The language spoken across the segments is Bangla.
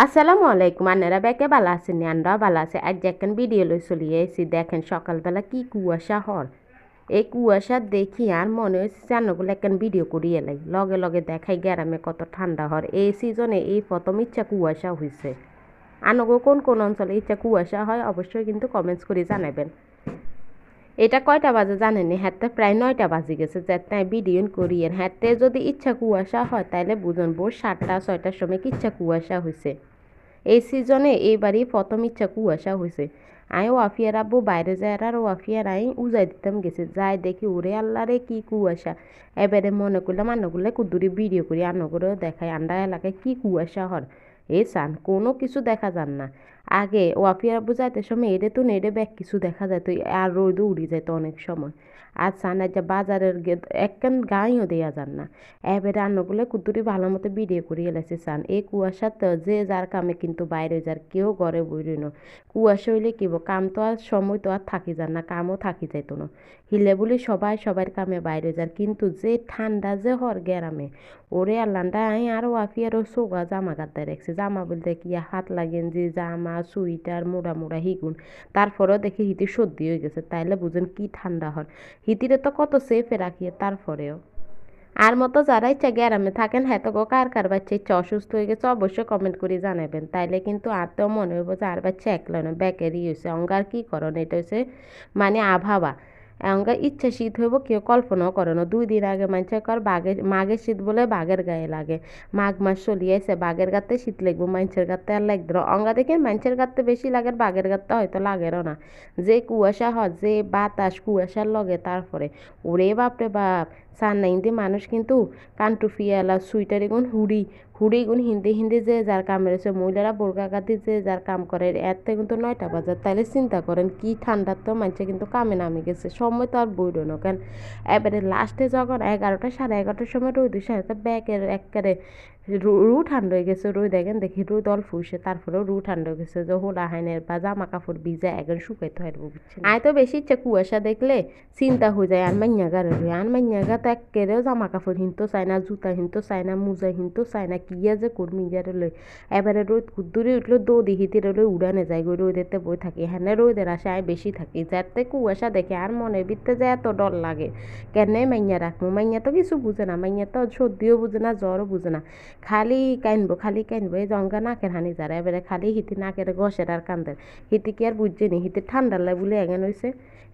আসসালামু আলাইকুম আন্নারা ব্যাকে বালা আছেন আন্ডা বালা আছে আজ একখান ভিডিও লই চলিয়ে এসি দেখেন সকালবেলা কি কুয়াশা হর এই কুয়াশা দেখি আর মনে হচ্ছে চান্নগুলো একখান ভিডিও করিয়ে লাই লগে লগে দেখাই গ্রামে কত ঠান্ডা হর এই সিজনে এই প্রথম ইচ্ছা কুয়াশা হয়েছে আনগো কোন কোন অঞ্চলে ইচ্ছা কুয়াশা হয় অবশ্যই কিন্তু কমেন্টস করে জানাবেন। এটা কয়টা বাজে জানেনি হ্যাঁ প্রায় 9টা বাজে গেছে যাতে ভিডিও করিয়ে হ্যাঁ যদি ইচ্ছা কুয়াশা হয় তাহলে বুঝুন ভোর 7টা 6টার সময় কি ইচ্ছা কুয়াশা হয়েছে এই সিজনে এইবারই প্রথম ইচ্ছা কুয়াশা হয়েছে। আমি ওয়াফিয়ার আব্বু বাইরে যায় আর ওয়াফিয়ার আই উজাই দিতাম গেছে যাই দেখি ওরে আল্লাহ রে কি কুয়াশা। এবারে মনে করলাম আন্নগুলো কুদ্দুরি ভিডিও করি আন্নগুলো দেখাই আন্ডা এলাকায় কি কুয়াশা হর এ সান কোনো কিছু দেখা যান না। আগে ওয়াফিয়ার আব্বু যাইতে সময় এড়ে তো নেড়ে ব্যাগ কিছু দেখা যেত আর রোদও উড়ে যেত অনেক সময়। আর সানা যে বাজারের একখান গাঁইও দেয়া যান না। এবারে রান্নাগুলো কুতুরি ভালো মতো ভিডিও করিয়ে এলাইছে সান এই কুয়াশা তো যে যার কামে কিন্তু বাইরে যার কেউ ঘরে বইরই না। কুয়াশা হইলে কিব কাম তো আর সময় তো আর থাকি যান না কামও থাকি যাইতো না হিলে বলি সবাই সবার কামে বাইরে যার কিন্তু যে ঠান্ডা যে হর গেরামে ওরে আল্লান্ডা আই আর ওয়াফিয়ারও সোগা জামা গাদ্দায় রাখছে জামা বলতে কি হাত লাগেন যে জামা সুইটার মোড়া মোড়া হিগুন তারপরেও দেখি হিতি সর্দি হয়ে গেছে তাইলে বুঝেন কি ঠান্ডা হর হিতিরে তো কত সেফে রাখিয়ে তারপরেও আর মতো যারা ইচ্ছা গ্রামে থাকেন হ্যাঁ তো কার কার বাচ্চা ইচ্ছা অসুস্থ হয়ে গেছে অবশ্যই কমেন্ট করে জানাবেন তাইলে কিন্তু আর তো মনে হইব যে আর বাচ্চা একলা নয় ব্যাকেরই হয়েছে অঙ্গার কী করণ এটা হচ্ছে মানে আবহাওয়া অঙ্গা ইচ্ছা শীত হইব কেউ কল্পনাও করে না 2 দিন আগে মানুষের কর মাঘের শীত বলে বাঘের গায়ে লাগে মাঘ মাস চলিয়েছে বাঘের গাতে শীত লাগবো মানুষের গাতে আর লাগবে না অঙ্গা দেখে মানুষের গাতে বেশি লাগে বাঘের গাতে হয়তো লাগেরও না যে কুয়াশা হয় যে বাতাস কুয়াশার লগে তারপরে ওরে বাপরে বাপ সান্নাইন্দে মানুষ কিন্তু কানটুফিয়ালা সুইটার এগুন হুড়ি গুণ হিন্দি হিন্দি যে যার কাম রয়েছে মহিলারা বোরকা কাটি যে যার কাম করে এর থেকে কিন্তু 9টা বাজার তাইলে চিন্তা করেন কি ঠান্ডার তো মানুষে কিন্তু কামে নামে গেছে সময় তো আর বইল না কেন এবারে লাস্টে যখন 11টা 11:30টার সময় রোদ সাড়ে ব্যাগের একেবারে রু ঠান্ডা হয়ে গেছে রোদ দেখেন দেখি রোদ অল্প হয়েছে তারপরেও রু ঠান্ডা হয়ে গেছে যে হোলা হাইনের বা জামা কাপড় ভিজা এখন শুকাইতে হয় বুঝছি আয় তো বেশি ইচ্ছা কুয়াশা দেখলে চিন্তা হয়ে যায় আর মাইয়াগার আর মাইয়াগা তো একেবারেও জামা কাপড় হিনতো চায় না জুতা হিনতো চায় না মোজা হিনতো চায় না কিয়া যে করমি ইয়ারে লই এবারে রোদ কুদ্দুরি উঠলো দৌড়ি হিতিরে লই উড়ানে যায় গই রোদেতে বই থাকি হ্যাঁ রোদের আশায় বেশি থাকি যাতে কুয়াশা দেখে আর মনে ভিতরে যে এত ডর লাগে কেন মাইয়া রাখবো মাইয়া তো কিছু বুঝে না মাইয়া তো সর্দিও বুঝে না জ্বরও বুঝে না খালি কাইনবো এই জঙ্গা নাকের হানি যারা এবারে খালি হিতি নাকের গসের আর কান্দের হিতি কি আর বুঝছে নি হিতি ঠান্ডার লাই বলে এগেন হয়েছে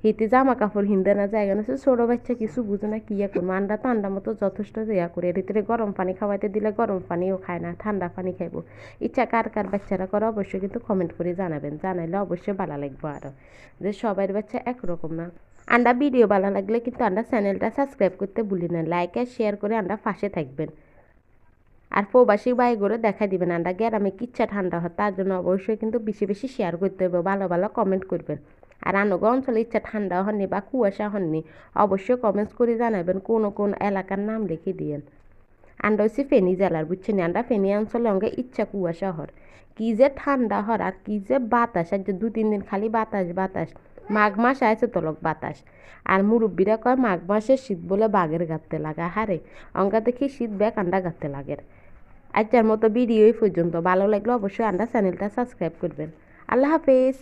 হিতি জামা কাপড় হিন্দে না যায় এগেন হচ্ছে ছোটো বাচ্চা কিছু বুঝে না কি করবো আন্ডা তো আন্ডা মতো যথেষ্ট ইয়া করে এর ভিতরে গরম পানি খাওয়াইতে দিলে গরম পানিও খায় না ঠান্ডা পানি খাইবো ইচ্ছা কার কার বাচ্চারা করে অবশ্যই কিন্তু কমেন্ট করে জানাবেন জানাইলে অবশ্যই ভালো লাগবে আরও যে সবার বাচ্চা একরকম না। আন্ডা ভিডিও ভালো লাগলে কিন্তু আন্ডা চ্যানেলটা সাবস্ক্রাইব করতে ভুলি না লাইক আর শেয়ার করে আন্ডা পাশে থাকবেন আর প্রবাসী বাইগুলো দেখা দিবেন আন্ডা গ্রামে কিচ্ছা ঠান্ডা হয় তার জন্য অবশ্যই কিন্তু বেশি বেশি শেয়ার করতে হবে ভালো ভালো কমেন্ট করবেন। আর আনগো অঞ্চলে ইচ্ছা ঠান্ডা হননি বা কুয়াশা হননি অবশ্যই কমেন্টস করে জানাবেন কোন কোন এলাকার নাম লিখে দিয়েন। আন্ডা হচ্ছে ফেনী জেলার বুঝছেন আন্ডা ফেনী অঞ্চলে অঙ্গে ইচ্ছা কুয়াশা হর কি যে ঠান্ডা হর আর কি যে বাতাস আর যে 2-3 দিন খালি বাতাস বাতাস মাঘ মাস আছে তলক বাতাস আর মুরব্বীরা কয় মাঘ মাসে শীত বলে বাঘের গাতে লাগা হারে অঙ্গা দেখি শীত ব্যাগ আন্ডা গাতে লাগের। আজকের মতো ভিডিও এই পর্যন্ত ভালো লাগলে অবশ্যই আন্ডা চ্যানেলটা সাবস্ক্রাইব করবেন। আল্লাহ হাফেজ।